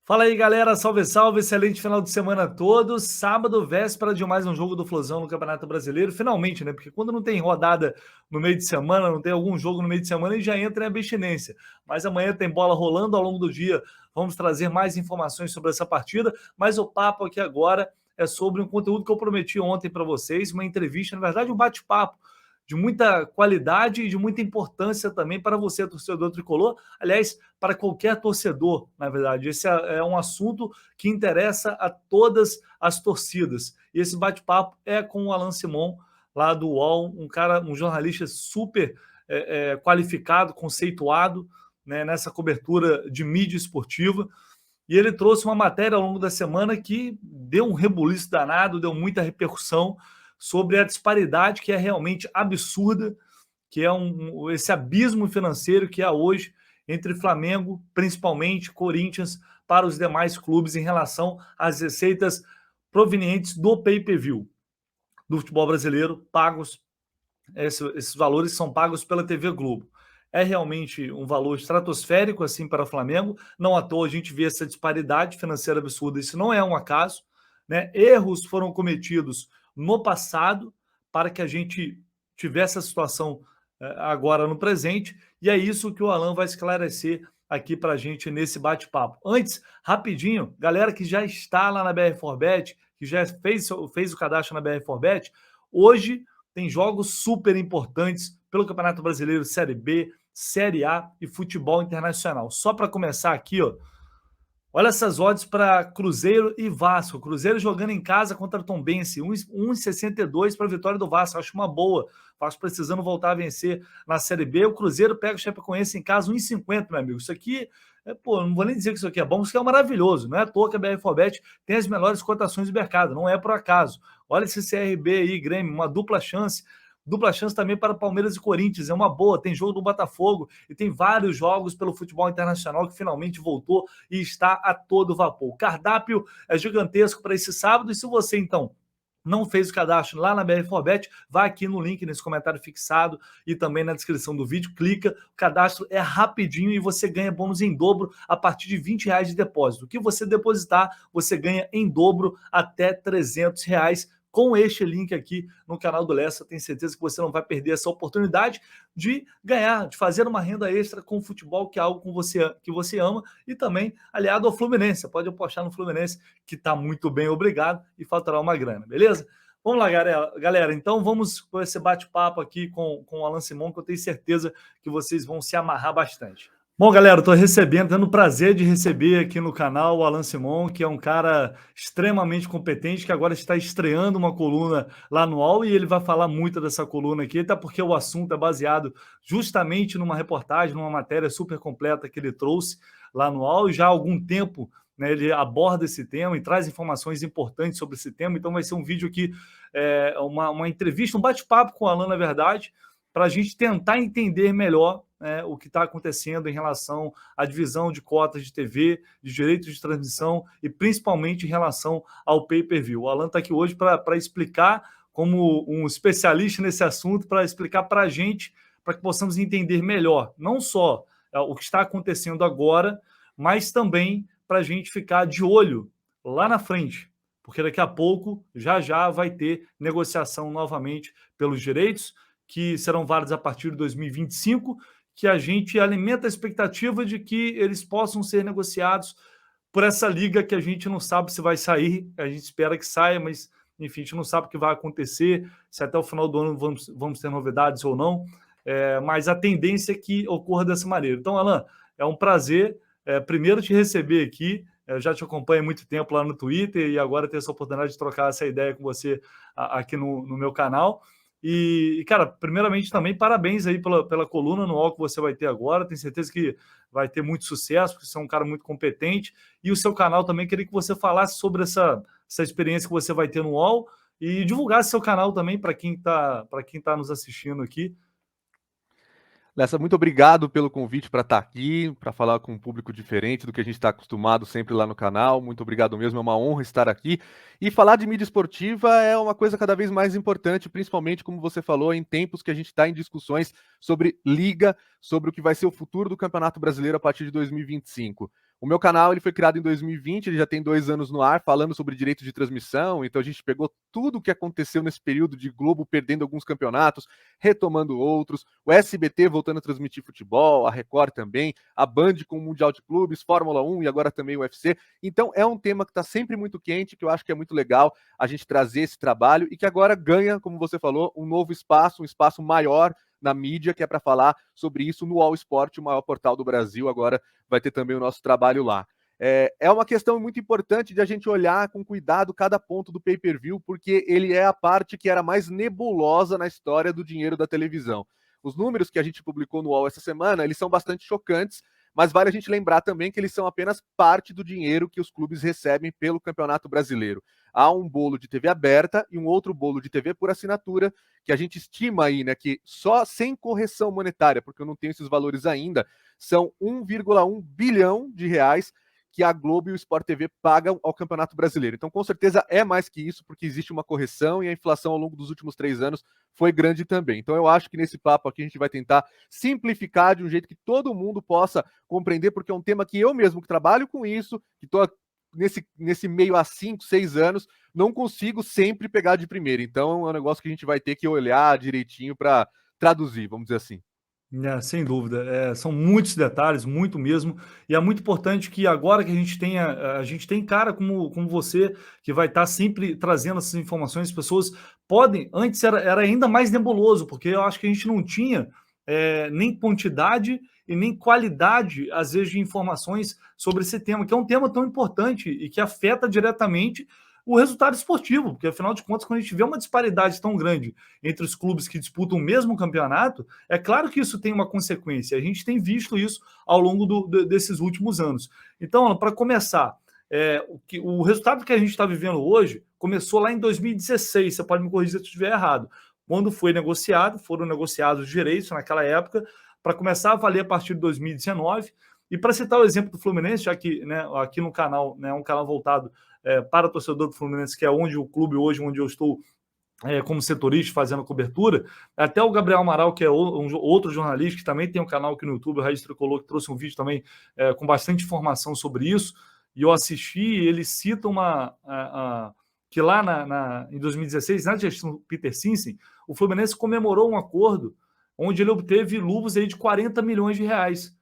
Fala aí, galera. Salve, salve. Excelente final de semana a todos. Sábado, véspera de mais um jogo do Flusão no Campeonato Brasileiro. Finalmente, né? Porque quando não tem rodada no meio de semana, não tem algum jogo no meio de semana, e já entra em abstinência. Mas amanhã tem bola rolando ao longo do dia. Vamos trazer mais informações sobre essa partida. Mas o papo aqui agora é sobre um conteúdo que eu prometi ontem para vocês, uma entrevista, na verdade, um bate-papo de muita qualidade e de muita importância também para você, torcedor tricolor. Aliás, para qualquer torcedor, na verdade. Esse é um assunto que interessa a todas as torcidas. E esse bate-papo é com o Alan Simon, lá do UOL, um jornalista super qualificado, conceituado, né, nessa cobertura de mídia esportiva. E ele trouxe uma matéria ao longo da semana que deu um rebuliço danado, deu muita repercussão sobre a disparidade que é realmente absurda, que é esse abismo financeiro que há hoje entre Flamengo, principalmente Corinthians, para os demais clubes em relação às receitas provenientes do pay-per-view do futebol brasileiro, pagos, esses valores são pagos pela TV Globo. É realmente um valor estratosférico assim para o Flamengo, não à toa a gente vê essa disparidade financeira absurda, isso não é um acaso, né? Erros foram cometidos no passado para que a gente tivesse a situação agora no presente, e é isso que o Alan vai esclarecer aqui para a gente nesse bate-papo. Antes, rapidinho, galera que já está lá na BR4Bet, que já fez o cadastro na BR4Bet, hoje tem jogos super importantes pelo Campeonato Brasileiro, Série B, Série A e futebol internacional. Só para começar aqui, ó, olha essas odds para Cruzeiro e Vasco. Cruzeiro jogando em casa contra Tombense, 1,62 para a vitória do Vasco. Acho uma boa. Vasco precisando voltar a vencer na Série B. O Cruzeiro pega o Chapecoense em casa, 1,50, meu amigo. Isso aqui, não vou nem dizer que isso aqui é bom, isso aqui é maravilhoso. Não é à toa que a BR4Bet tem as melhores cotações do mercado, não é por acaso. Olha esse CRB aí, Grêmio, uma dupla chance. Dupla chance também para Palmeiras e Corinthians, é uma boa. Tem jogo do Botafogo e tem vários jogos pelo futebol internacional que finalmente voltou e está a todo vapor. O cardápio é gigantesco para esse sábado, e se você, então, não fez o cadastro lá na BR4Bet, vai aqui no link, nesse comentário fixado e também na descrição do vídeo, clica, o cadastro é rapidinho e você ganha bônus em dobro a partir de R$ 20 de depósito. O que você depositar, você ganha em dobro até R$ 300 com este link aqui no canal do Lessa. Tenho certeza que você não vai perder essa oportunidade de ganhar, de fazer uma renda extra com o futebol, que é algo que você ama, e também aliado ao Fluminense. Você pode apostar no Fluminense, que está muito bem, obrigado, e faturar uma grana, beleza? Vamos lá, galera. Então vamos com esse bate-papo aqui com o Alan Simon, que eu tenho certeza que vocês vão se amarrar bastante. Bom, galera, estou tendo o prazer de receber aqui no canal o Alan Simon, que é um cara extremamente competente, que agora está estreando uma coluna lá no UOL, e ele vai falar muito dessa coluna aqui, até porque o assunto é baseado justamente numa reportagem, numa matéria super completa que ele trouxe lá no UOL, e já há algum tempo, né, ele aborda esse tema e traz informações importantes sobre esse tema. Então vai ser um vídeo aqui, uma entrevista, um bate-papo com o Alan, na verdade, para a gente tentar entender melhor o que está acontecendo em relação à divisão de cotas de TV, de direitos de transmissão e principalmente em relação ao pay-per-view. O Alan está aqui hoje para explicar, como um especialista nesse assunto, para explicar para a gente, para que possamos entender melhor, não só o que está acontecendo agora, mas também para a gente ficar de olho lá na frente, porque daqui a pouco, já vai ter negociação novamente pelos direitos, que serão válidos a partir de 2025, que a gente alimenta a expectativa de que eles possam ser negociados por essa liga que a gente não sabe se vai sair, a gente espera que saia, mas enfim, a gente não sabe o que vai acontecer, se até o final do ano vamos ter novidades ou não, mas a tendência é que ocorra dessa maneira. Então, Alan, é um prazer, primeiro te receber aqui, eu já te acompanho há muito tempo lá no Twitter e agora ter essa oportunidade de trocar essa ideia com você aqui no meu canal. E, cara, primeiramente também parabéns aí pela coluna no UOL que você vai ter agora. Tenho certeza que vai ter muito sucesso, porque você é um cara muito competente. E o seu canal também, queria que você falasse sobre essa experiência que você vai ter no UOL e divulgasse seu canal também para quem tá nos assistindo aqui. Lessa, muito obrigado pelo convite para estar aqui, para falar com um público diferente do que a gente está acostumado sempre lá no canal. Muito obrigado mesmo, é uma honra estar aqui. E falar de mídia esportiva é uma coisa cada vez mais importante, principalmente, como você falou, em tempos que a gente está em discussões sobre liga, sobre o que vai ser o futuro do Campeonato Brasileiro a partir de 2025. O meu canal ele foi criado em 2020, ele já tem 2 anos no ar, falando sobre direito de transmissão, então a gente pegou tudo o que aconteceu nesse período de Globo perdendo alguns campeonatos, retomando outros, o SBT voltando a transmitir futebol, a Record também, a Band com o Mundial de Clubes, Fórmula 1 e agora também o UFC. Então é um tema que está sempre muito quente, que eu acho que é muito legal a gente trazer esse trabalho e que agora ganha, como você falou, um novo espaço, um espaço maior na mídia, que é para falar sobre isso no All Sport, o maior portal do Brasil. Agora vai ter também o nosso trabalho lá. É uma questão muito importante de a gente olhar com cuidado cada ponto do pay-per-view, porque ele é a parte que era mais nebulosa na história do dinheiro da televisão. Os números que a gente publicou no UOL essa semana, eles são bastante chocantes, mas vale a gente lembrar também que eles são apenas parte do dinheiro que os clubes recebem pelo Campeonato Brasileiro. Há um bolo de TV aberta e um outro bolo de TV por assinatura, que a gente estima aí, né, que só sem correção monetária, porque eu não tenho esses valores ainda, são 1,1 bilhão de reais que a Globo e o Sport TV pagam ao Campeonato Brasileiro. Então, com certeza, é mais que isso, porque existe uma correção e a inflação ao longo dos últimos 3 anos foi grande também. Então, eu acho que nesse papo aqui a gente vai tentar simplificar de um jeito que todo mundo possa compreender, porque é um tema que eu mesmo que trabalho com isso, que estou nesse meio há 5, 6 anos, não consigo sempre pegar de primeira. Então, é um negócio que a gente vai ter que olhar direitinho para traduzir, vamos dizer assim. Sem dúvida. São muitos detalhes, muito mesmo, e é muito importante que agora que a gente tem cara como você, que vai estar sempre trazendo essas informações, as pessoas podem, antes era ainda mais nebuloso, porque eu acho que a gente não tinha nem quantidade e nem qualidade, às vezes, de informações sobre esse tema, que é um tema tão importante e que afeta diretamente o resultado esportivo, porque afinal de contas, quando a gente vê uma disparidade tão grande entre os clubes que disputam o mesmo campeonato, é claro que isso tem uma consequência. A gente tem visto isso ao longo desses últimos anos. Então, para começar, o resultado que a gente está vivendo hoje começou lá em 2016. Você pode me corrigir se eu estiver errado. Quando foram negociados os direitos naquela época, para começar a valer a partir de 2019. E para citar o exemplo do Fluminense, já que, né, aqui no canal, né, é um canal voltado para o torcedor do Fluminense, que é onde o clube hoje, onde eu estou como setorista fazendo cobertura, até o Gabriel Amaral, que é outro jornalista, que também tem um canal aqui no YouTube, o Raiz Tricolor, que trouxe um vídeo também com bastante informação sobre isso, e eu assisti, e ele cita que lá em 2016, na gestão do Peter Sinsen, o Fluminense comemorou um acordo onde ele obteve luvas aí de 40 milhões de reais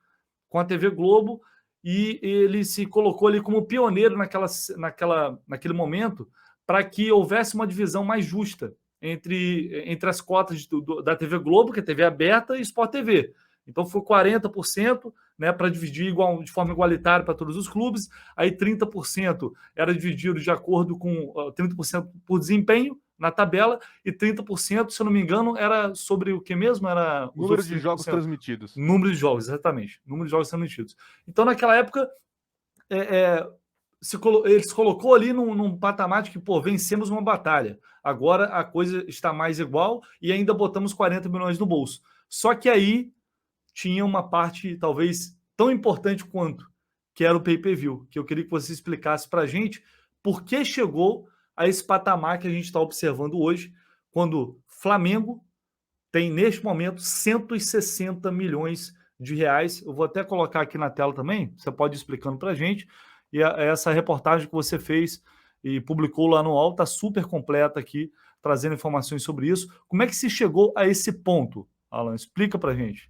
com a TV Globo, e ele se colocou ali como pioneiro naquele momento, para que houvesse uma divisão mais justa entre as cotas da TV Globo, que é TV aberta, e Sport TV. Então foi 40%, né, para dividir de forma igualitária para todos os clubes, aí 30% era dividido de acordo com 30% por desempenho na tabela, e 30%, se eu não me engano, era sobre o que mesmo? Era os Número de jogos transmitidos. Número de jogos, exatamente. Número de jogos transmitidos. Então, naquela época, ele se colocou ali num patamar de que, vencemos uma batalha. Agora a coisa está mais igual e ainda botamos 40 milhões no bolso. Só que aí tinha uma parte talvez tão importante quanto, que era o pay-per-view, que eu queria que você explicasse para a gente por que chegou a esse patamar que a gente está observando hoje, quando Flamengo tem, neste momento, 160 milhões de reais. Eu vou até colocar aqui na tela também, você pode ir explicando para a gente. E essa reportagem que você fez e publicou lá no UOL está super completa aqui, trazendo informações sobre isso. Como é que se chegou a esse ponto, Alan? Explica para a gente.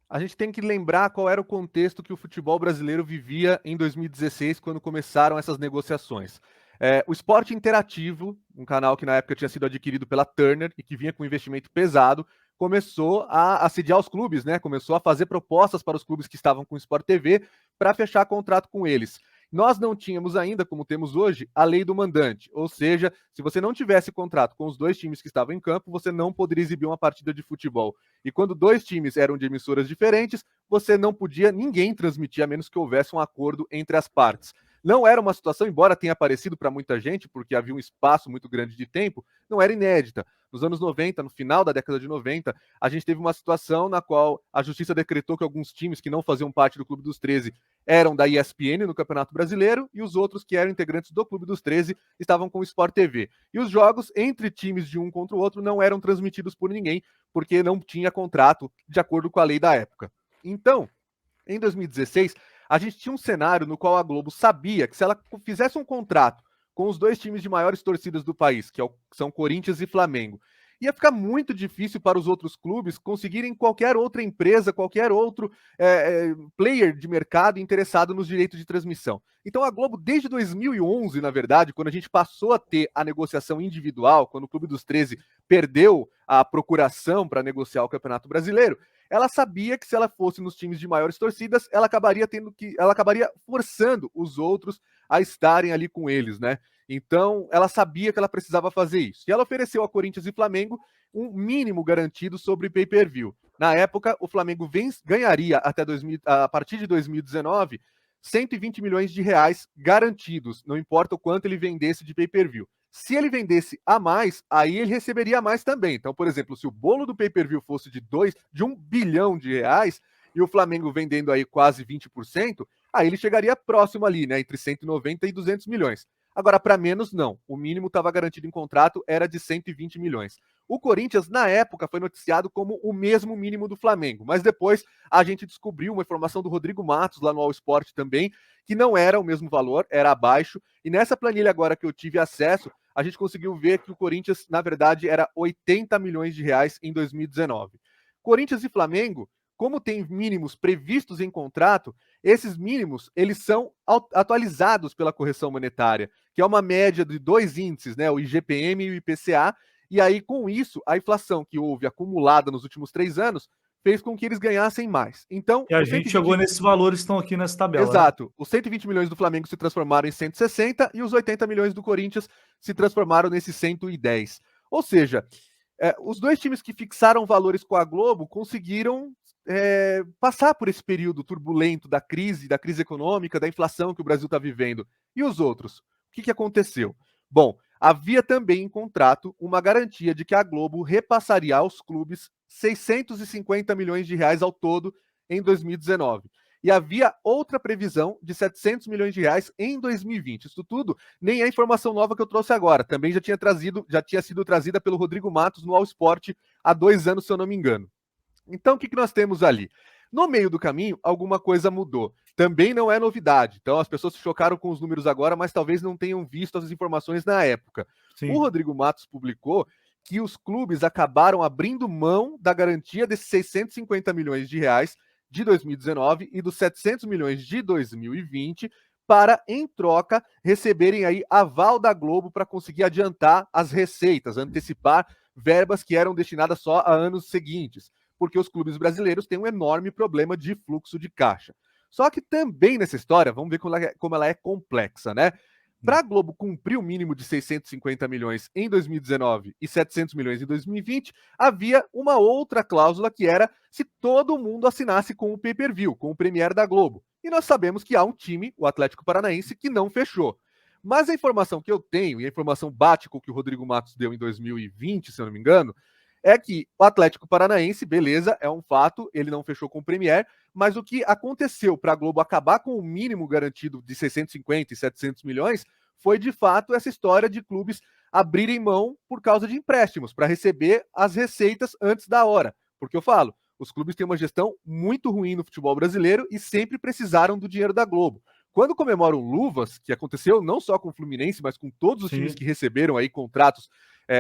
A gente tem que lembrar qual era o contexto que o futebol brasileiro vivia em 2016, quando começaram essas negociações. O Esporte Interativo, um canal que na época tinha sido adquirido pela Turner e que vinha com um investimento pesado, começou a assediar os clubes, né? Começou a fazer propostas para os clubes que estavam com o Sport TV para fechar contrato com eles. Nós não tínhamos ainda, como temos hoje, a lei do mandante, ou seja, se você não tivesse contrato com os 2 times que estavam em campo, você não poderia exibir uma partida de futebol. E quando 2 times eram de emissoras diferentes, você não podia ninguém transmitir, a menos que houvesse um acordo entre as partes. Não era uma situação, embora tenha aparecido para muita gente, porque havia um espaço muito grande de tempo, não era inédita. Nos anos 90, no final da década de 90, a gente teve uma situação na qual a justiça decretou que alguns times que não faziam parte do Clube dos 13 eram da ESPN no Campeonato Brasileiro e os outros que eram integrantes do Clube dos 13 estavam com o Sport TV. E os jogos entre times de um contra o outro não eram transmitidos por ninguém, porque não tinha contrato de acordo com a lei da época. Então, em 2016, a gente tinha um cenário no qual a Globo sabia que se ela fizesse um contrato com os dois times de maiores torcidas do país, que são Corinthians e Flamengo, ia ficar muito difícil para os outros clubes conseguirem qualquer outra empresa, qualquer outro player de mercado interessado nos direitos de transmissão. Então a Globo, desde 2011, na verdade, quando a gente passou a ter a negociação individual, quando o Clube dos 13 perdeu a procuração para negociar o Campeonato Brasileiro, ela sabia que se ela fosse nos times de maiores torcidas, ela acabaria forçando os outros a estarem ali com eles, né? Então, ela sabia que ela precisava fazer isso. E ela ofereceu a Corinthians e Flamengo um mínimo garantido sobre pay-per-view. Na época, o Flamengo ganharia a partir de 2019 120 milhões de reais garantidos, não importa o quanto ele vendesse de pay-per-view. Se ele vendesse a mais, aí ele receberia mais também. Então, por exemplo, se o bolo do pay-per-view fosse de 1 bilhão de reais e o Flamengo vendendo aí quase 20%, aí ele chegaria próximo ali, né, entre 190 e 200 milhões. Agora, para menos, não. O mínimo estava garantido em contrato, era de 120 milhões. O Corinthians, na época, foi noticiado como o mesmo mínimo do Flamengo, mas depois a gente descobriu uma informação do Rodrigo Matos, lá no All Sport também, que não era o mesmo valor, era abaixo. E nessa planilha agora que eu tive acesso, a gente conseguiu ver que o Corinthians, na verdade, era 80 milhões de reais em 2019. Corinthians e Flamengo, como tem mínimos previstos em contrato, esses mínimos eles são atualizados pela correção monetária, que é uma média de dois índices, né, o IGPM e o IPCA, e aí com isso a inflação que houve acumulada nos últimos 3 anos fez com que eles ganhassem mais. Então, E a gente chegou nesses valores que estão aqui nessa tabela. Exato. Né? Os 120 milhões do Flamengo se transformaram em 160 e os 80 milhões do Corinthians se transformaram nesses 110. Ou seja, os dois times que fixaram valores com a Globo conseguiram passar por esse período turbulento da crise econômica, da inflação que o Brasil está vivendo. E os outros? O que aconteceu? Bom, havia também em contrato uma garantia de que a Globo repassaria aos clubes 650 milhões de reais ao todo em 2019. E havia outra previsão de 700 milhões de reais em 2020. Isso tudo nem é informação nova que eu trouxe agora. Também já tinha sido trazida pelo Rodrigo Matos no All Sport há 2 anos, se eu não me engano. Então, o que nós temos ali? No meio do caminho, alguma coisa mudou. Também não é novidade. Então, as pessoas se chocaram com os números agora, mas talvez não tenham visto as informações na época. Sim. O Rodrigo Matos publicou que os clubes acabaram abrindo mão da garantia desses 650 milhões de reais de 2019 e dos 700 milhões de 2020 para, em troca, receberem aí aval da Globo para conseguir adiantar as receitas, antecipar verbas que eram destinadas só a anos seguintes, porque os clubes brasileiros têm um enorme problema de fluxo de caixa. Só que também nessa história, vamos ver como ela é complexa, né? Para a Globo cumprir o mínimo de 650 milhões em 2019 e 700 milhões em 2020, havia uma outra cláusula que era se todo mundo assinasse com o pay-per-view, com o Premier da Globo. E nós sabemos que há um time, o Atlético Paranaense, que não fechou. Mas a informação que eu tenho, e a informação bate com o que o Rodrigo Matos deu em 2020, se eu não me engano, é que o Atlético Paranaense, beleza, é um fato, ele não fechou com o Premier, mas o que aconteceu para a Globo acabar com o mínimo garantido de 650 e 700 milhões foi, de fato, essa história de clubes abrirem mão por causa de empréstimos, para receber as receitas antes da hora. Porque eu falo, os clubes têm uma gestão muito ruim no futebol brasileiro e sempre precisaram do dinheiro da Globo. Quando comemoram luvas, que aconteceu não só com o Fluminense, mas com todos os times que receberam aí contratos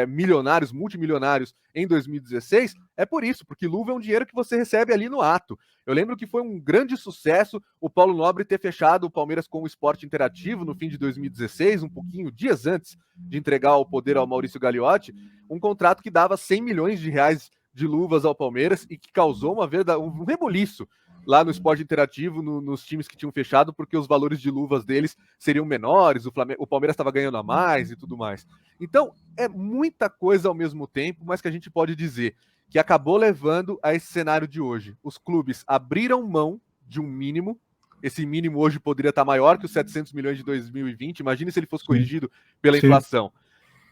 milionários, multimilionários em 2016, é por isso, porque luva é um dinheiro que você recebe ali no ato. Eu lembro que foi um grande sucesso o Paulo Nobre ter fechado o Palmeiras com o Esporte Interativo no fim de 2016, um pouquinho dias antes de entregar o poder ao Maurício Gagliotti, um contrato que dava 100 milhões de reais de luvas ao Palmeiras e que causou um reboliço lá no Esporte Interativo, nos times que tinham fechado, porque os valores de luvas deles seriam menores, o Palmeiras estava ganhando a mais e tudo mais. Então, é muita coisa ao mesmo tempo, mas que a gente pode dizer que acabou levando a esse cenário de hoje. Os clubes abriram mão de um mínimo, esse mínimo hoje poderia estar maior que os 700 milhões de 2020, imagine se ele fosse corrigido pela inflação.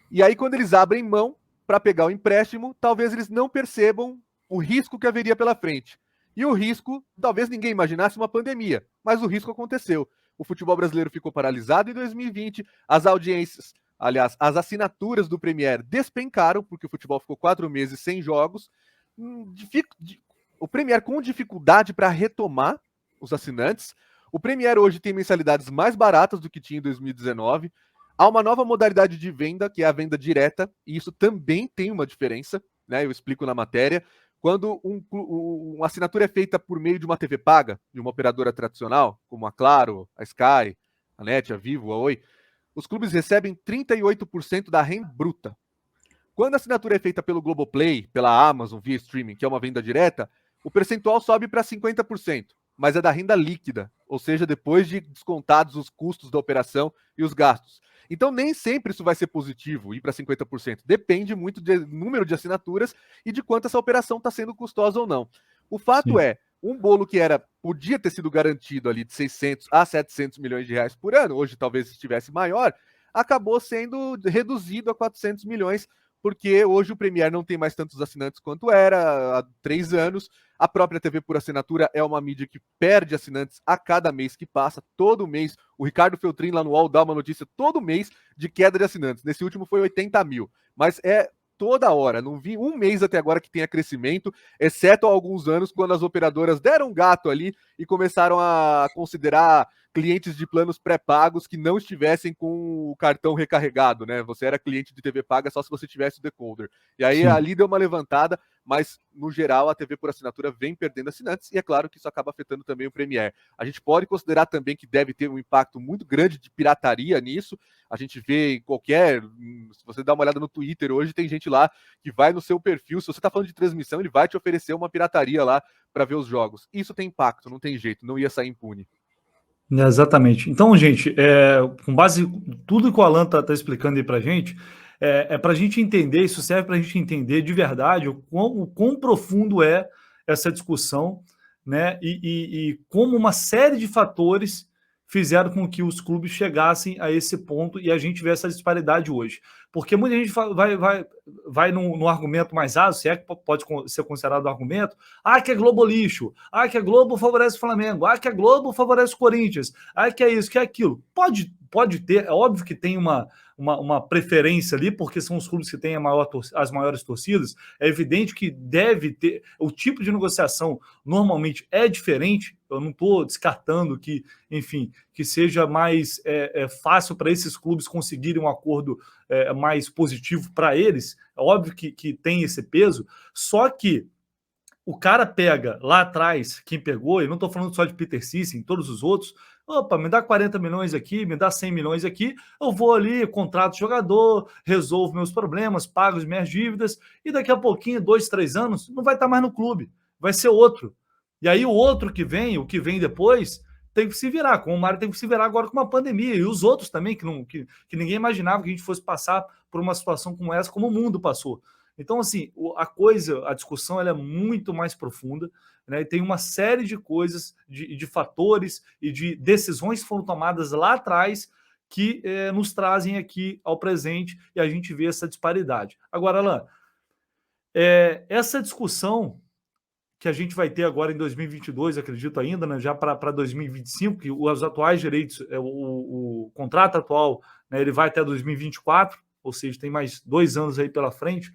E aí, quando eles abrem mão para pegar o empréstimo, talvez eles não percebam o risco que haveria pela frente. E o risco, talvez ninguém imaginasse uma pandemia, mas o risco aconteceu. O futebol brasileiro ficou paralisado em 2020, as audiências, aliás, as assinaturas do Premier despencaram, porque o futebol ficou 4 meses sem jogos. O Premier com dificuldade para retomar os assinantes, O Premiere hoje tem mensalidades mais baratas do que tinha em 2019. Há uma nova modalidade de venda, que é a venda direta, e isso também tem uma diferença, né? Eu explico na matéria. Quando uma assinatura é feita por meio de uma TV paga, de uma operadora tradicional, como a Claro, a Sky, a NET, a Vivo, a Oi, os clubes recebem 38% da renda bruta. Quando a assinatura é feita pelo Globoplay, pela Amazon, via streaming, que é uma venda direta, o percentual sobe para 50%, mas é da renda líquida, ou seja, depois de descontados os custos da operação e os gastos. Então, nem sempre isso vai ser positivo, ir para 50%. Depende muito do número de assinaturas e de quanto essa operação está sendo custosa ou não. O fato Sim. é, um bolo que podia ter sido garantido ali de 600 a 700 milhões de reais por ano, hoje talvez estivesse maior, acabou sendo reduzido a 400 milhões, porque hoje o Premiere não tem mais tantos assinantes quanto era há 3 anos. A própria TV por assinatura é uma mídia que perde assinantes a cada mês que passa, todo mês. O Ricardo Feltrin lá no UOL dá uma notícia todo mês de queda de assinantes. Nesse último foi 80 mil, mas é toda hora. Não vi um mês até agora que tenha crescimento, exceto há alguns anos, quando as operadoras deram um gato ali e começaram a considerar clientes de planos pré-pagos que não estivessem com o cartão recarregado, né? Você era cliente de TV paga só se você tivesse o decoder. E aí Sim. ali deu uma levantada, mas no geral a TV por assinatura vem perdendo assinantes e é claro que isso acaba afetando também o Premiere. A gente pode considerar também que deve ter um impacto muito grande de pirataria nisso. A gente vê em se você dá uma olhada no Twitter hoje, tem gente lá que vai no seu perfil, se você está falando de transmissão, ele vai te oferecer uma pirataria lá para ver os jogos. Isso tem impacto, não tem jeito, não ia sair impune. Exatamente. Então, gente, com base em tudo que o Alan está explicando aí para gente, para a gente entender, isso serve para a gente entender de verdade o quão profundo é essa discussão, né? E como uma série de fatores fizeram com que os clubes chegassem a esse ponto e a gente vê essa disparidade hoje. Porque muita gente vai no argumento mais raso, se é que pode ser considerado argumento, que é Globo lixo, que a Globo favorece o Flamengo, que a Globo favorece o Corinthians, que é isso, que é aquilo. Pode ter, é óbvio que tem uma preferência ali, porque são os clubes que têm as maiores torcidas, é evidente que deve ter, o tipo de negociação normalmente é diferente, eu não estou descartando que, enfim, que seja mais fácil para esses clubes conseguirem um acordo mais positivo para eles, é óbvio que tem esse peso, só que o cara pega lá atrás, quem pegou, e não estou falando só de Peter Sissing, todos os outros, me dá 40 milhões aqui, me dá 100 milhões aqui, eu vou ali, contrato o jogador, resolvo meus problemas, pago as minhas dívidas, e daqui a pouquinho, 2, 3 anos, não vai estar mais no clube, vai ser outro. E aí o outro que vem, o que vem depois, tem que se virar, como o Mário tem que se virar agora com uma pandemia, e os outros também, que ninguém imaginava que a gente fosse passar por uma situação como essa, como o mundo passou. Então, assim, a discussão ela é muito mais profunda, né? E tem uma série de coisas, de fatores e de decisões que foram tomadas lá atrás que nos trazem aqui ao presente e a gente vê essa disparidade. Agora, Alain, essa discussão que a gente vai ter agora em 2022, acredito ainda, né, já para 2025, que os atuais direitos, o contrato atual, né, ele vai até 2024, ou seja, tem mais 2 anos aí pela frente,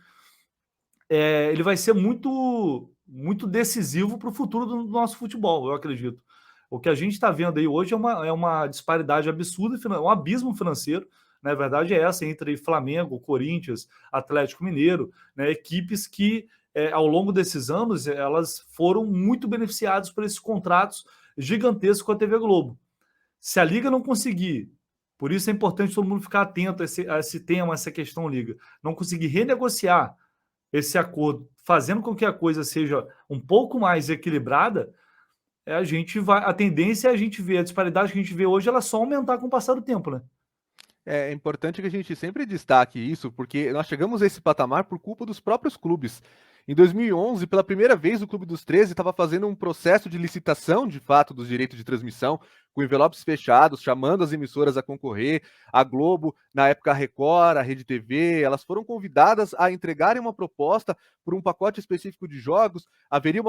ele vai ser muito, muito decisivo para o futuro do nosso futebol, eu acredito. O que a gente está vendo aí hoje é uma disparidade absurda, um abismo financeiro. Na verdade, é essa entre Flamengo, Corinthians, Atlético Mineiro, né, equipes que, ao longo desses anos, elas foram muito beneficiadas por esses contratos gigantescos com a TV Globo. Se a Liga não conseguir, por isso é importante todo mundo ficar atento a esse tema, a essa questão Liga, não conseguir renegociar esse acordo, fazendo com que a coisa seja um pouco mais equilibrada, a tendência é a gente ver a disparidade que a gente vê hoje, ela só aumentar com o passar do tempo, né? É importante que a gente sempre destaque isso, porque nós chegamos a esse patamar por culpa dos próprios clubes. Em 2011, pela primeira vez, o Clube dos 13 estava fazendo um processo de licitação, de fato, dos direitos de transmissão, com envelopes fechados, chamando as emissoras a concorrer. A Globo, na época a Record, a Rede TV, elas foram convidadas a entregarem uma proposta por um pacote específico de jogos. Haveria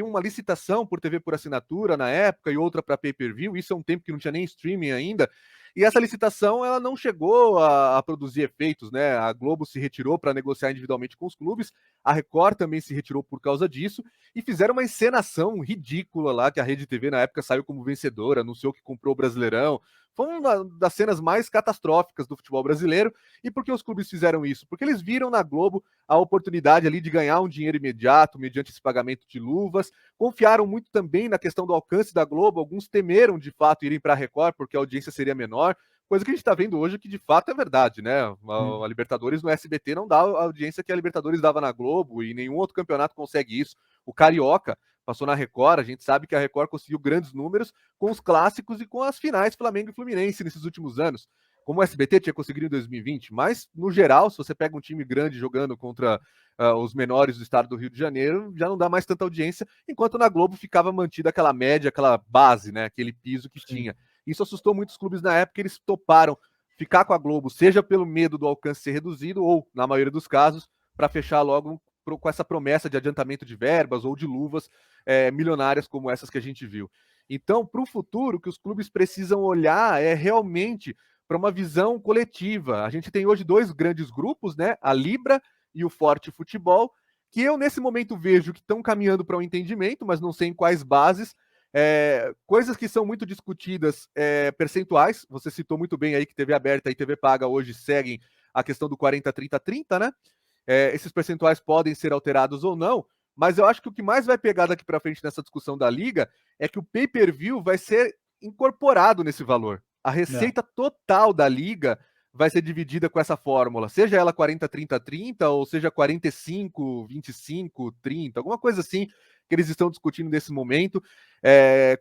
uma licitação por TV por assinatura na época e outra para pay-per-view. Isso é um tempo que não tinha nem streaming ainda. E essa licitação ela não chegou a produzir efeitos, né? A Globo se retirou para negociar individualmente com os clubes, a Record também se retirou por causa disso, e fizeram uma encenação ridícula lá, que a Rede TV na época saiu como vencedora, anunciou que comprou o Brasileirão. Foi uma das cenas mais catastróficas do futebol brasileiro. E por que os clubes fizeram isso? Porque eles viram na Globo a oportunidade ali de ganhar um dinheiro imediato mediante esse pagamento de luvas. Confiaram muito também na questão do alcance da Globo. Alguns temeram de fato irem para a Record porque a audiência seria menor. Coisa que a gente está vendo hoje que de fato é verdade, né? A Libertadores no SBT não dá a audiência que a Libertadores dava na Globo e nenhum outro campeonato consegue isso. O Carioca passou na Record, a gente sabe que a Record conseguiu grandes números com os clássicos e com as finais Flamengo e Fluminense nesses últimos anos. Como o SBT tinha conseguido em 2020, mas no geral, se você pega um time grande jogando contra os menores do estado do Rio de Janeiro, já não dá mais tanta audiência, enquanto na Globo ficava mantida aquela média, aquela base, né, aquele piso que tinha. Isso assustou muitos clubes na época, eles toparam ficar com a Globo, seja pelo medo do alcance ser reduzido, ou, na maioria dos casos, para fechar logo com essa promessa de adiantamento de verbas ou de luvas milionárias como essas que a gente viu. Então, para o futuro, o que os clubes precisam olhar é realmente para uma visão coletiva. A gente tem hoje dois grandes grupos, né? A Libra e o Forte Futebol, que eu nesse momento vejo que estão caminhando para um entendimento, mas não sei em quais bases. Coisas que são muito discutidas, percentuais. Você citou muito bem aí que TV aberta e TV paga hoje seguem a questão do 40-30-30, né? Esses percentuais podem ser alterados ou não, mas eu acho que o que mais vai pegar daqui para frente nessa discussão da Liga é que o pay-per-view vai ser incorporado nesse valor. A receita total da Liga vai ser dividida com essa fórmula, seja ela 40-30-30 ou seja 45-25-30, alguma coisa assim que eles estão discutindo nesse momento.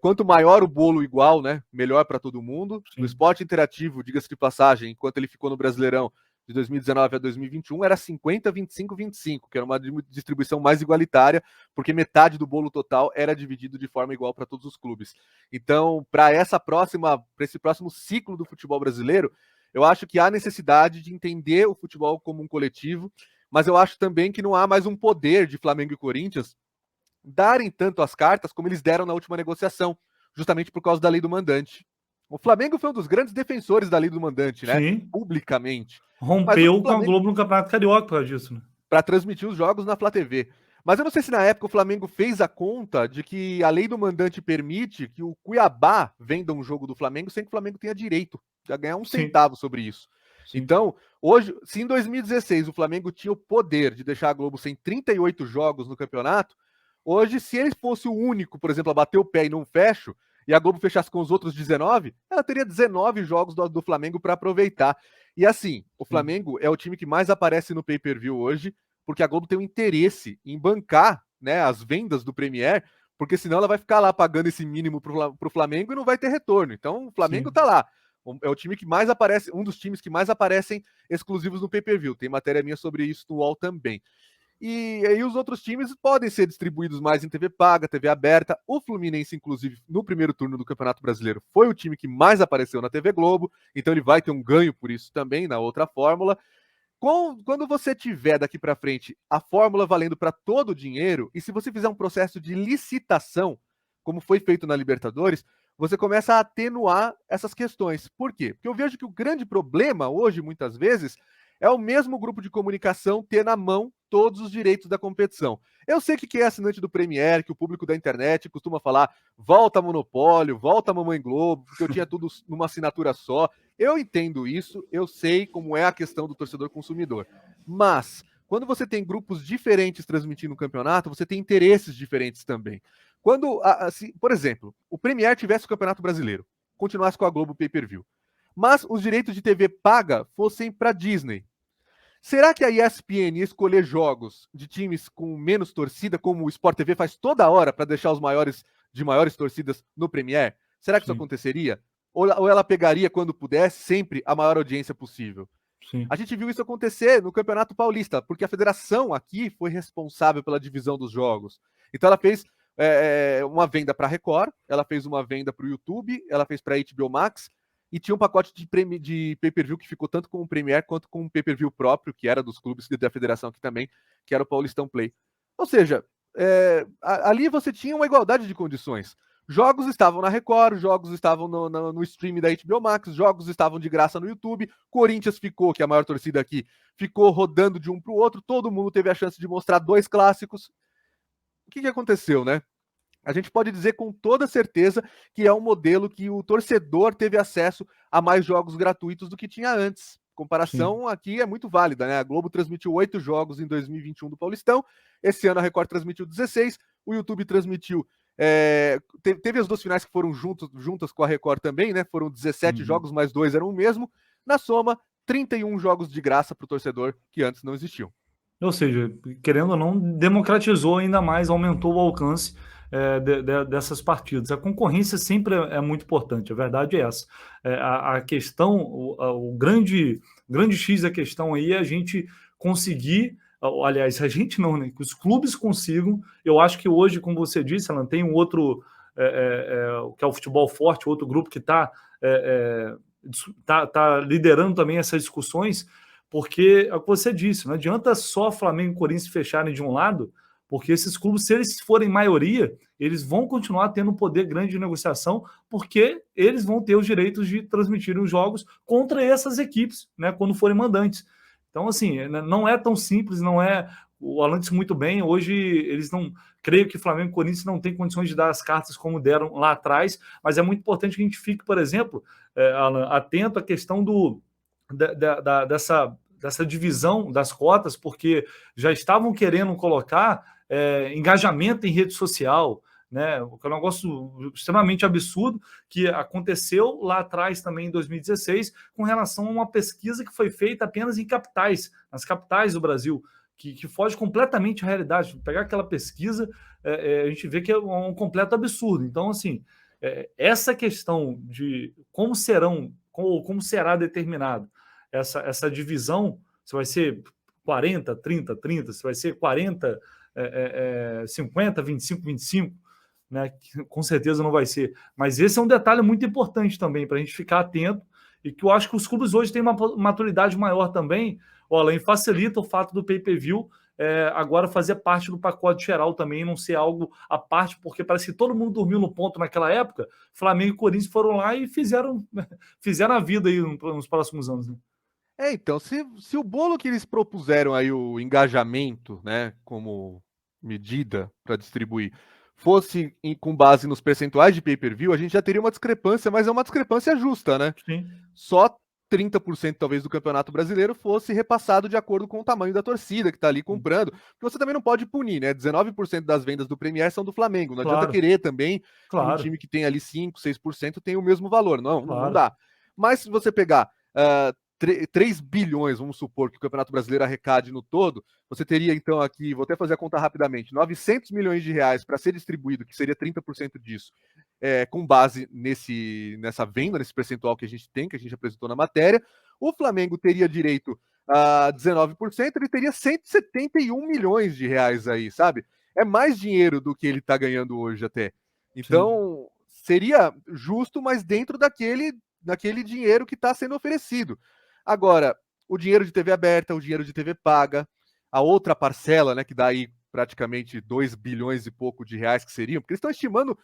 Quanto maior o bolo igual, né, melhor para todo mundo. Sim. O esporte interativo, diga-se de passagem, enquanto ele ficou no Brasileirão de 2019 a 2021, era 50-25-25, que era uma distribuição mais igualitária, porque metade do bolo total era dividido de forma igual para todos os clubes. Então, para esse próximo ciclo do futebol brasileiro, eu acho que há necessidade de entender o futebol como um coletivo, mas eu acho também que não há mais um poder de Flamengo e Corinthians darem tanto as cartas como eles deram na última negociação, justamente por causa da lei do mandante. O Flamengo foi um dos grandes defensores da lei do mandante, né? Sim. Publicamente. Rompeu com a Globo no Campeonato Carioca por causa disso, né? Para transmitir os jogos na Flá TV. Mas eu não sei se na época o Flamengo fez a conta de que a lei do mandante permite que o Cuiabá venda um jogo do Flamengo sem que o Flamengo tenha direito a ganhar um centavo sobre isso. Sim. Então, hoje, se em 2016 o Flamengo tinha o poder de deixar a Globo sem 38 jogos no campeonato, hoje, se ele fosse o único, por exemplo, a bater o pé e não fecho, e a Globo fechasse com os outros 19, ela teria 19 jogos do Flamengo para aproveitar. E assim, o Flamengo é o time que mais aparece no pay-per-view hoje, porque a Globo tem um interesse em bancar, né, as vendas do Premier, porque senão ela vai ficar lá pagando esse mínimo para o Flamengo e não vai ter retorno. Então o Flamengo está lá. É o time que mais aparece, um dos times que mais aparecem exclusivos no pay-per-view. Tem matéria minha sobre isso no UOL também. E aí os outros times podem ser distribuídos mais em TV paga, TV aberta. O Fluminense, inclusive, no primeiro turno do Campeonato Brasileiro, foi o time que mais apareceu na TV Globo, então ele vai ter um ganho por isso também, na outra fórmula. Quando você tiver daqui para frente a fórmula valendo para todo o dinheiro, e se você fizer um processo de licitação, como foi feito na Libertadores, você começa a atenuar essas questões. Por quê? Porque eu vejo que o grande problema hoje, muitas vezes, é o mesmo grupo de comunicação ter na mão todos os direitos da competição. Eu sei que quem é assinante do Premier, que o público da internet costuma falar, volta monopólio, volta Mamãe Globo, porque eu tinha tudo numa assinatura só. Eu entendo isso, eu sei como é a questão do torcedor consumidor. Mas, quando você tem grupos diferentes transmitindo um campeonato, você tem interesses diferentes também. Quando, por exemplo, o Premier tivesse o Campeonato Brasileiro, continuasse com a Globo Pay-Per-View, mas os direitos de TV paga fossem para Disney, será que a ESPN ia escolher jogos de times com menos torcida, como o Sport TV faz toda hora para deixar os maiores torcidas no Premier? Será que isso aconteceria? Ou ela pegaria, quando pudesse, sempre a maior audiência possível? Sim. A gente viu isso acontecer no Campeonato Paulista, porque a federação aqui foi responsável pela divisão dos jogos. Então ela fez uma venda para a Record, ela fez uma venda para o YouTube, ela fez para a HBO Max, e tinha um pacote de pay-per-view que ficou tanto com o Premier quanto com o pay-per-view próprio, que era dos clubes da federação aqui também, que era o Paulistão Play. Ou seja, ali você tinha uma igualdade de condições. Jogos estavam na Record, jogos estavam no stream da HBO Max, jogos estavam de graça no YouTube. Corinthians ficou, que é a maior torcida aqui, ficou rodando de um para o outro. Todo mundo teve a chance de mostrar 2 clássicos. O que aconteceu, né? A gente pode dizer com toda certeza que é um modelo que o torcedor teve acesso a mais jogos gratuitos do que tinha antes. Comparação aqui é muito válida, né? A Globo transmitiu 8 jogos em 2021 do Paulistão, esse ano a Record transmitiu 16, o YouTube transmitiu. Teve as 2 finais que foram juntas com a Record também, né? Foram 17 jogos, mais 2 eram o mesmo. Na soma, 31 jogos de graça para o torcedor que antes não existiam. Ou seja, querendo ou não, democratizou ainda mais, aumentou o alcance dessas partidas. A concorrência sempre é muito importante, a verdade é essa. A questão, o grande X da questão aí é a gente conseguir, aliás, a gente não, né? Que os clubes consigam. Eu acho que hoje, como você disse, Alan, tem um outro, que é o Futebol Forte, outro grupo que está liderando também essas discussões, porque é o que você disse, não adianta só Flamengo e Corinthians fecharem de um lado, porque esses clubes, se eles forem maioria, eles vão continuar tendo um poder grande de negociação, porque eles vão ter os direitos de transmitir os jogos contra essas equipes, né, quando forem mandantes. Então, assim, não é tão simples, não é. O Alan disse muito bem, hoje eles não. Creio que Flamengo e Corinthians não têm condições de dar as cartas como deram lá atrás, mas é muito importante que a gente fique, por exemplo, Alan, atento à questão dessa divisão das cotas, porque já estavam querendo colocar engajamento em rede social, né? Que é um negócio extremamente absurdo que aconteceu lá atrás também em 2016 com relação a uma pesquisa que foi feita apenas em capitais, nas capitais do Brasil, que foge completamente à realidade. Pegar aquela pesquisa, a gente vê que é um completo absurdo. Então, assim, essa questão de como será determinado essa divisão, se vai ser 40, 30, 30, se vai ser 40, 50, 25, 25, né? Com certeza não vai ser. Mas esse é um detalhe muito importante também para a gente ficar atento e que eu acho que os clubes hoje têm uma maturidade maior também. Além facilita o fato do pay-per-view agora fazer parte do pacote geral também, não ser algo à parte, porque parece que todo mundo dormiu no ponto naquela época. Flamengo e Corinthians foram lá e fizeram a vida aí nos próximos anos, né? Então, se o bolo que eles propuseram aí, o engajamento, né, como medida para distribuir, fosse com base nos percentuais de pay-per-view, a gente já teria uma discrepância, mas é uma discrepância justa, né? Sim. Só 30% talvez do Campeonato Brasileiro fosse repassado de acordo com o tamanho da torcida que está ali comprando, porque você também não pode punir, né? 19% das vendas do Premier são do Flamengo, não adianta querer também que um time que tem ali 5, 6% tenha o mesmo valor, não dá. Mas se você pegar 3 bilhões, vamos supor que o Campeonato Brasileiro arrecade no todo, você teria então aqui, vou até fazer a conta rapidamente, 900 milhões de reais para ser distribuído, que seria 30% disso, com base nessa venda, nesse percentual que a gente tem, que a gente apresentou na matéria. O Flamengo teria direito a 19%, ele teria 171 milhões de reais aí, sabe? É mais dinheiro do que ele está ganhando hoje até. Então, seria justo, mas dentro daquele dinheiro que está sendo oferecido. Agora, o dinheiro de TV aberta, o dinheiro de TV paga, a outra parcela, né, que dá aí praticamente 2 bilhões e pouco de reais que seriam, porque eles estão estimando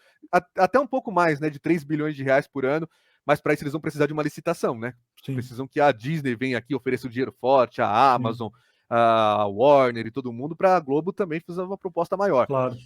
até um pouco mais, né, de 3 bilhões de reais por ano, mas para isso eles vão precisar de uma licitação, né? Sim. Precisam que a Disney venha aqui, ofereça o dinheiro forte, a Amazon, a Warner e todo mundo, para a Globo também fazer uma proposta maior. Claro.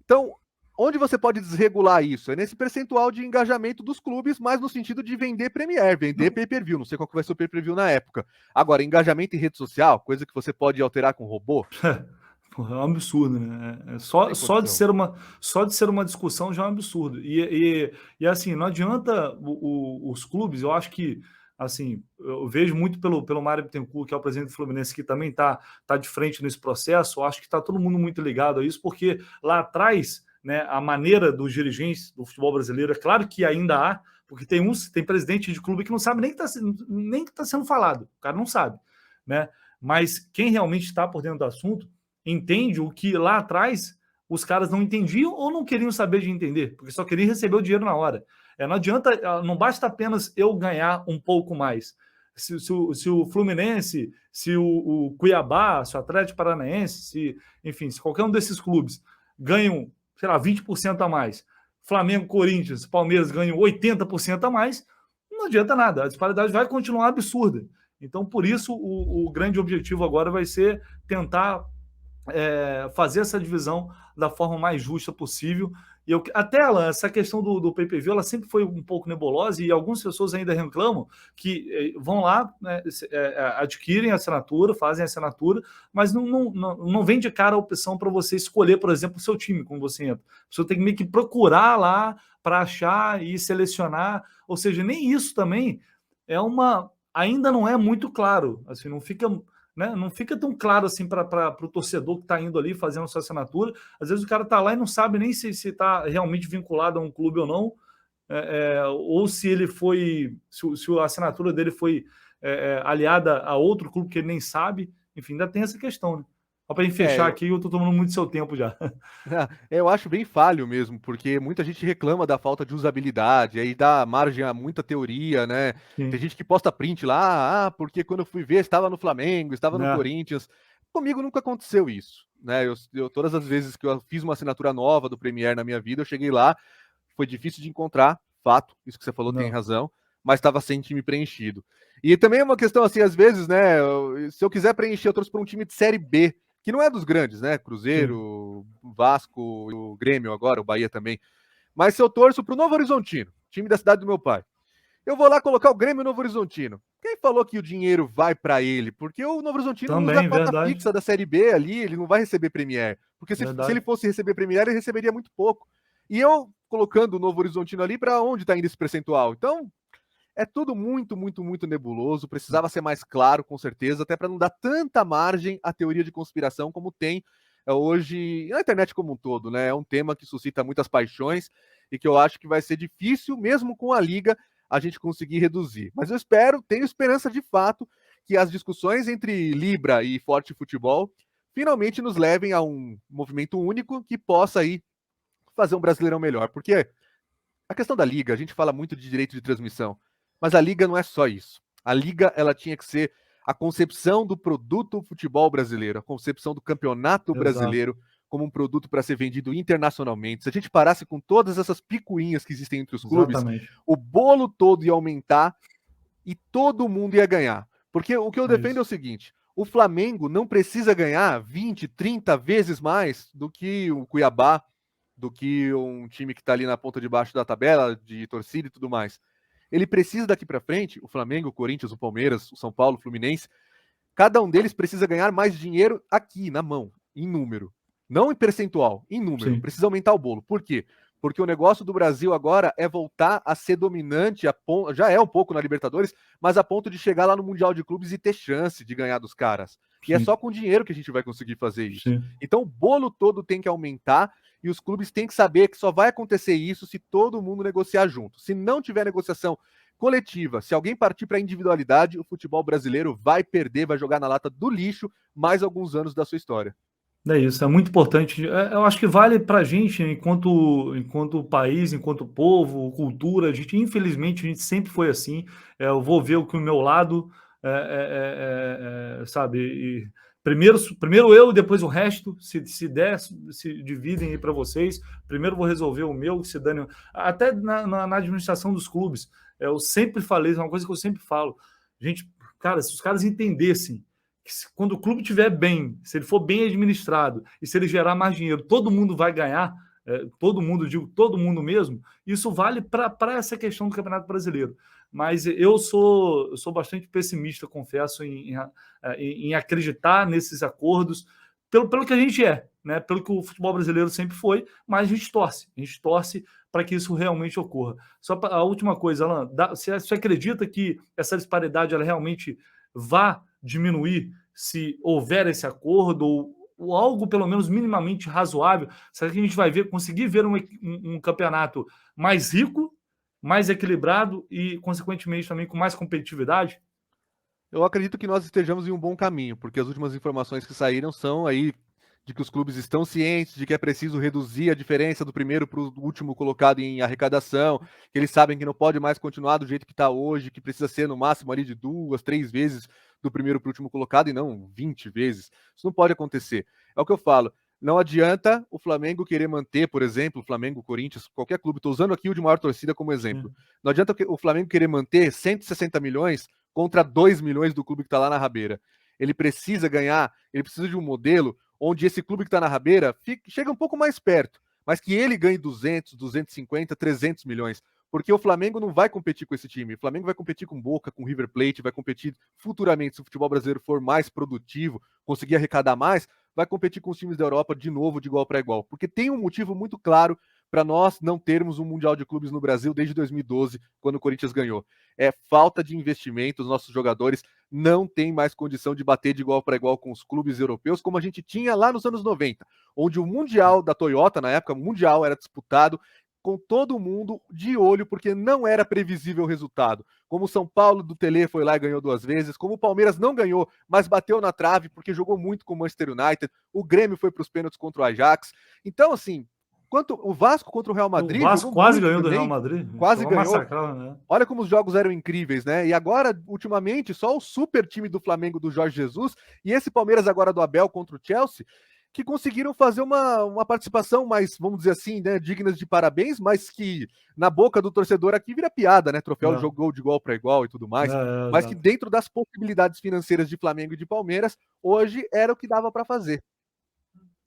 Então, onde você pode desregular isso? É nesse percentual de engajamento dos clubes, mas no sentido de vender Premier, vender pay-per-view. Não sei qual que vai ser o pay-per-view na época. Agora, engajamento em rede social, coisa que você pode alterar com robô. É um absurdo, né? Só de ser uma discussão já é um absurdo. E assim, não adianta os clubes, eu acho que assim, eu vejo muito pelo Mário Bittencourt, que é o presidente do Fluminense, que também tá de frente nesse processo. Eu acho que está todo mundo muito ligado a isso, porque lá atrás, né, a maneira dos dirigentes do futebol brasileiro, é claro que ainda há, porque tem presidente de clube que não sabe nem que está sendo falado, o cara não sabe, né? Mas quem realmente está por dentro do assunto entende o que lá atrás os caras não entendiam ou não queriam saber de entender, porque só queriam receber o dinheiro na hora. Não adianta, não basta apenas eu ganhar um pouco mais. Se o Fluminense, se o Cuiabá, se o Atlético Paranaense, enfim, se qualquer um desses clubes ganham, sei lá, 20% a mais, Flamengo, Corinthians, Palmeiras ganham 80% a mais, não adianta nada, a disparidade vai continuar absurda. Então, por isso, o grande objetivo agora vai ser tentar fazer essa divisão da forma mais justa possível. E até essa questão do pay-per-view, ela sempre foi um pouco nebulosa e algumas pessoas ainda reclamam que vão lá, né, adquirem a assinatura, fazem a assinatura, mas não vem de cara a opção para você escolher, por exemplo, o seu time, como você entra. Você tem que meio que procurar lá para achar e selecionar, ou seja, nem isso também ainda não é muito claro, assim, não fica, né, não fica tão claro assim para o torcedor que está indo ali fazendo sua assinatura. Às vezes o cara está lá e não sabe nem se está realmente vinculado a um clube ou não, ou se ele foi, se a assinatura dele foi aliada a outro clube que ele nem sabe. Enfim, ainda tem essa questão, né? Só para fechar aqui, eu estou tomando muito seu tempo já. Eu acho bem falho mesmo, porque muita gente reclama da falta de usabilidade, aí dá margem a muita teoria, né? Sim. Tem gente que posta print lá, porque quando eu fui ver estava no Flamengo, estava no Corinthians. Comigo nunca aconteceu isso, né? Todas as vezes que eu fiz uma assinatura nova do Premier na minha vida, eu cheguei lá, foi difícil de encontrar, fato, isso que você falou tem razão, mas estava sem time preenchido. E também é uma questão assim, às vezes, né? Se eu quiser preencher, eu trouxe para um time de Série B, que não é dos grandes, né? Cruzeiro, Vasco, o Grêmio agora, o Bahia também. Mas se eu torço para o Novo Horizontino, time da cidade do meu pai, eu vou lá colocar o Grêmio Novo Horizontino. Quem falou que o dinheiro vai para ele? Porque o Novo Horizontino também, usa a cota verdade. fixa da Série B ali, ele não vai receber Premier. Porque se ele fosse receber Premier, ele receberia muito pouco. E eu colocando o Novo Horizontino ali, para onde está indo esse percentual? Então, é tudo muito, muito, muito nebuloso. Precisava ser mais claro, com certeza, até para não dar tanta margem à teoria de conspiração como tem hoje na internet como um todo, né? É um tema que suscita muitas paixões e que eu acho que vai ser difícil, mesmo com a Liga, a gente conseguir reduzir. Mas eu tenho esperança de fato que as discussões entre Libra e Forte Futebol finalmente nos levem a um movimento único que possa aí fazer um Brasileirão melhor. Porque a questão da Liga, a gente fala muito de direito de transmissão, mas a Liga não é só isso. A Liga, ela tinha que ser a concepção do produto futebol brasileiro, a concepção do campeonato brasileiro como um produto para ser vendido internacionalmente. Se a gente parasse com todas essas picuinhas que existem entre os clubes, o bolo todo ia aumentar e todo mundo ia ganhar. Porque o que eu defendo é o seguinte: o Flamengo não precisa ganhar 20, 30 vezes mais do que o Cuiabá, do que um time que está ali na ponta de baixo da tabela, de torcida e tudo mais. Ele precisa daqui para frente, o Flamengo, o Corinthians, o Palmeiras, o São Paulo, o Fluminense, cada um deles precisa ganhar mais dinheiro aqui, na mão, em número. Não em percentual, em número. Sim. Precisa aumentar o bolo. Por quê? Porque o negócio do Brasil agora é voltar a ser dominante, já é um pouco na Libertadores, mas a ponto de chegar lá no Mundial de Clubes e ter chance de ganhar dos caras. Sim. E é só com dinheiro que a gente vai conseguir fazer isso. Sim. Então o bolo todo tem que aumentar e os clubes têm que saber que só vai acontecer isso se todo mundo negociar junto. Se não tiver negociação coletiva, se alguém partir para a individualidade, o futebol brasileiro vai perder, vai jogar na lata do lixo mais alguns anos da sua história. É isso, é muito importante. Eu acho que vale para a gente, enquanto país, enquanto povo, cultura. Infelizmente, a gente sempre foi assim. Eu vou ver o que o meu lado, sabe? E primeiro eu, depois o resto. Se der, se dividem aí para vocês. Primeiro vou resolver o meu, se dane. Até na administração dos clubes. Eu sempre falei, é uma coisa que eu sempre falo. Gente, cara, se os caras entendessem que quando o clube estiver bem, se ele for bem administrado e se ele gerar mais dinheiro, todo mundo vai ganhar, todo mundo, digo todo mundo mesmo, isso vale para essa questão do Campeonato Brasileiro. Mas eu sou bastante pessimista, confesso, em acreditar nesses acordos, pelo que a gente né? Pelo que o futebol brasileiro sempre foi, mas a gente torce para que isso realmente ocorra. Só a última coisa, Alan, você acredita que essa disparidade ela realmente vá diminuir se houver esse acordo ou algo pelo menos minimamente razoável? Será que a gente vai conseguir ver um campeonato mais rico, mais equilibrado e, consequentemente, também com mais competitividade? Eu acredito que nós estejamos em um bom caminho, porque as últimas informações que saíram são aí de que os clubes estão cientes de que é preciso reduzir a diferença do primeiro para o último colocado em arrecadação, que eles sabem que não pode mais continuar do jeito que está hoje, que precisa ser no máximo ali de 2, 3 vezes do primeiro para o último colocado e não 20 vezes. Isso não pode acontecer. É o que eu falo. Não adianta o Flamengo querer manter, por exemplo, o Flamengo, Corinthians, qualquer clube, estou usando aqui o de maior torcida como exemplo. Não adianta o Flamengo querer manter 160 milhões contra 2 milhões do clube que está lá na rabeira. Ele precisa ganhar, ele precisa de um modelo onde esse clube que está na rabeira chega um pouco mais perto, mas que ele ganhe 200, 250, 300 milhões. Porque o Flamengo não vai competir com esse time. O Flamengo vai competir com Boca, com River Plate, vai competir futuramente, se o futebol brasileiro for mais produtivo, conseguir arrecadar mais, vai competir com os times da Europa de novo, de igual para igual. Porque tem um motivo muito claro para nós não termos um Mundial de Clubes no Brasil desde 2012, quando o Corinthians ganhou. É falta de investimento, os nossos jogadores não têm mais condição de bater de igual para igual com os clubes europeus, como a gente tinha lá nos anos 90, onde o Mundial da Toyota, na época, o Mundial era disputado com todo mundo de olho, porque não era previsível o resultado. Como o São Paulo do Tele foi lá e ganhou 2 vezes, como o Palmeiras não ganhou, mas bateu na trave porque jogou muito com o Manchester United, o Grêmio foi para os pênaltis contra o Ajax. Então, assim, quanto o Vasco contra o Real Madrid, o Vasco quase ganhou do Real Madrid, quase ganhou. Massacrado, né? Olha como os jogos eram incríveis, né? E agora, ultimamente, só o super time do Flamengo do Jorge Jesus e esse Palmeiras agora do Abel contra o Chelsea, que conseguiram fazer uma participação mais, vamos dizer assim, né, dignas de parabéns, mas que na boca do torcedor aqui vira piada, né? Troféu jogou de igual para igual e tudo mais, mas que dentro das possibilidades financeiras de Flamengo e de Palmeiras, hoje era o que dava para fazer.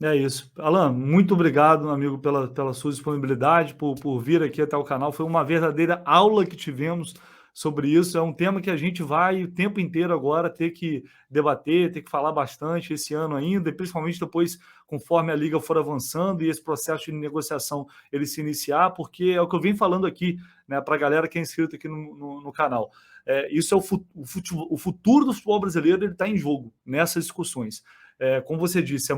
É isso. Alan, muito obrigado, amigo, pela sua disponibilidade, por vir aqui até o canal. Foi uma verdadeira aula que tivemos sobre isso. É um tema que a gente vai o tempo inteiro agora ter que debater, ter que falar bastante esse ano ainda, e principalmente depois, conforme a Liga for avançando e esse processo de negociação ele se iniciar, porque é o que eu venho falando aqui, né, para a galera que é inscrito aqui no canal. Isso é o futuro do futebol brasileiro, ele está em jogo nessas discussões. Como você disse,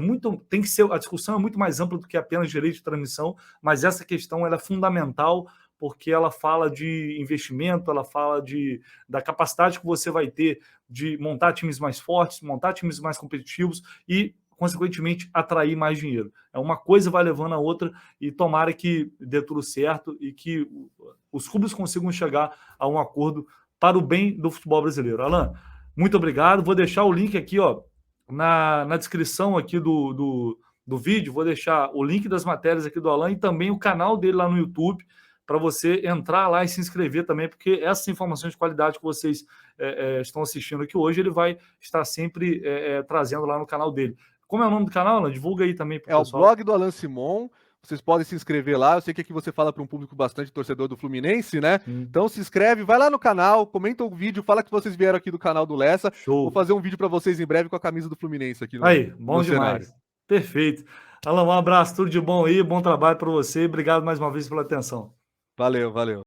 tem que ser, a discussão é muito mais ampla do que apenas direito de transmissão, mas essa questão ela é fundamental porque ela fala de investimento, ela fala da capacidade que você vai ter de montar times mais fortes, montar times mais competitivos e, consequentemente, atrair mais dinheiro. Uma coisa vai levando a outra e tomara que dê tudo certo e que os clubes consigam chegar a um acordo para o bem do futebol brasileiro. Alan, muito obrigado. Vou deixar o link aqui, ó, na descrição aqui do vídeo, vou deixar o link das matérias aqui do Alan e também o canal dele lá no YouTube, para você entrar lá e se inscrever também, porque essas informações de qualidade que vocês estão assistindo aqui hoje, ele vai estar sempre trazendo lá no canal dele. Como é o nome do canal, Alan? Divulga aí também para o pessoal. É o blog do Alan Simon. Vocês podem se inscrever lá. Eu sei que aqui você fala para um público bastante torcedor do Fluminense, né? Então se inscreve, vai lá no canal, comenta o vídeo, fala que vocês vieram aqui do canal do Lessa. Show. Vou fazer um vídeo para vocês em breve com a camisa do Fluminense aqui no Aí, bom no demais. cenário. Perfeito. Alan, um abraço, tudo de bom aí, bom trabalho para você. Obrigado mais uma vez pela atenção. Valeu, valeu.